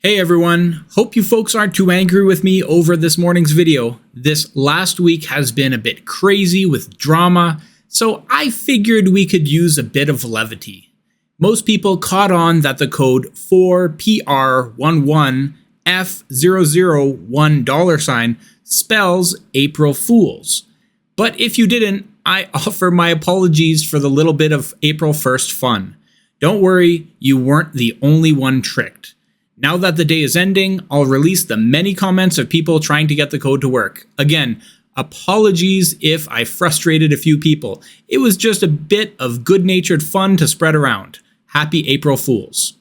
Hey everyone, hope you folks aren't too angry with me over this morning's video. This last week has been a bit crazy with drama, so I figured we could use a bit of levity. Most people caught on that the code 4PR11F001 spells April Fools. But if you didn't, I offer my apologies for the little bit of April 1st fun. Don't worry, you weren't the only one tricked. Now that the day is ending, I'll release the many comments of people trying to get the code to work. Again, apologies if I frustrated a few people. It was just a bit of good-natured fun to spread around. Happy April Fools.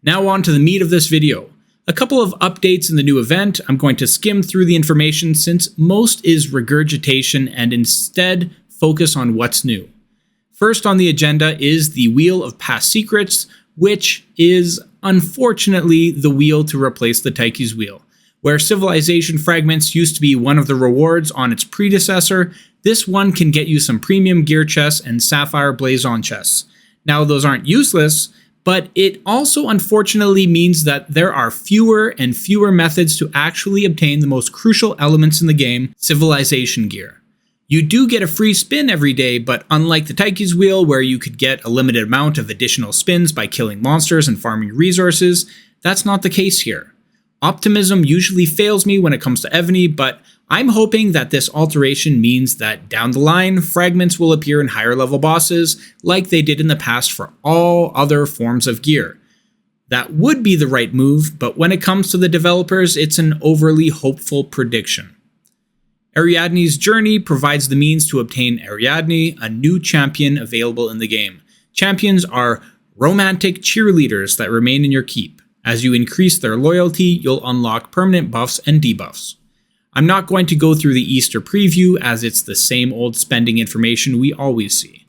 Now on to the meat of this video. A couple of updates in the new event. I'm going to skim through the information since most is regurgitation and instead focus on what's new. First on the agenda is the Wheel of Past Secrets, which is unfortunately the wheel to replace the Tyche's Wheel. Where civilization fragments used to be one of the rewards on its predecessor, this one can get you some premium gear chests and sapphire blazon chests. Now those aren't useless, but it also unfortunately means that there are fewer and fewer methods to actually obtain the most crucial elements in the game, civilization gear. You do get a free spin every day, but unlike the Tyche's Wheel where you could get a limited amount of additional spins by killing monsters and farming resources, that's not the case here. Optimism usually fails me when it comes to Evony, but I'm hoping that this alteration means that down the line, fragments will appear in higher level bosses like they did in the past for all other forms of gear. That would be the right move, but when it comes to the developers, it's an overly hopeful prediction. Ariadne's Journey provides the means to obtain Ariadne, a new champion available in the game. Champions are romantic cheerleaders that remain in your keep. As you increase their loyalty, you'll unlock permanent buffs and debuffs. I'm not going to go through the Easter preview as it's the same old spending information we always see.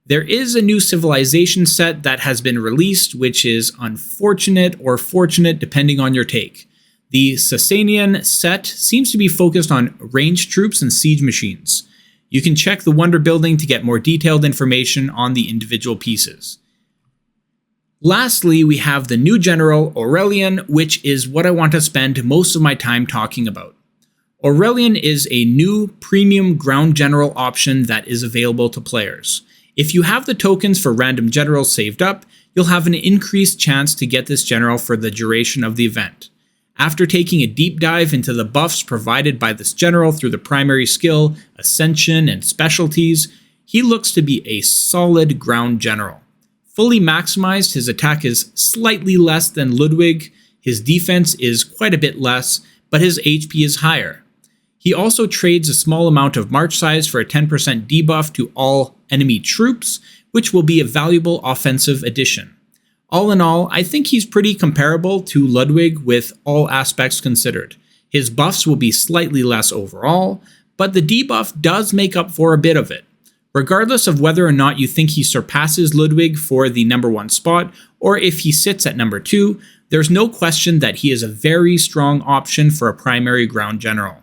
There is a new civilization set that has been released, which is unfortunate or fortunate depending on your take. The Sasanian set seems to be focused on ranged troops and siege machines. You can check the Wonder Building to get more detailed information on the individual pieces. Lastly, we have the new general, Aurelian, which is what I want to spend most of my time talking about. Aurelian is a new premium ground general option that is available to players. If you have the tokens for random generals saved up, you'll have an increased chance to get this general for the duration of the event. After taking a deep dive into the buffs provided by this general through the primary skill, ascension, and specialties, he looks to be a solid ground general. Fully maximized, his attack is slightly less than Ludwig, his defense is quite a bit less, but his HP is higher. He also trades a small amount of march size for a 10% debuff to all enemy troops, which will be a valuable offensive addition. All in all, I think he's pretty comparable to Ludwig with all aspects considered. His buffs will be slightly less overall, but the debuff does make up for a bit of it. Regardless of whether or not you think he surpasses Ludwig for the number 1 spot, or if he sits at number 2, there's no question that he is a very strong option for a primary ground general.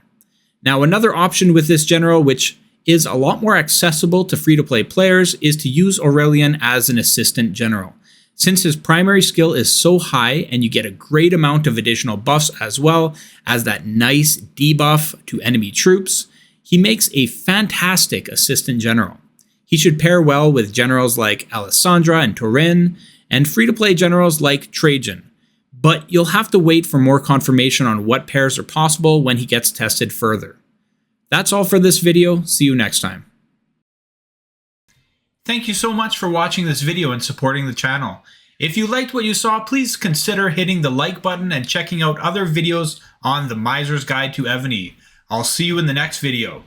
Now another option with this general, which is a lot more accessible to free-to-play players, is to use Aurelian as an assistant general. Since his primary skill is so high and you get a great amount of additional buffs as well as that nice debuff to enemy troops, he makes a fantastic assistant general. He should pair well with generals like Alessandra and Turin, and free-to-play generals like Trajan. But you'll have to wait for more confirmation on what pairs are possible when he gets tested further. That's all for this video. See you next time. Thank you so much for watching this video and supporting the channel. If you liked what you saw, please consider hitting the like button and checking out other videos on the Miser's Guide to Evony. I'll see you in the next video.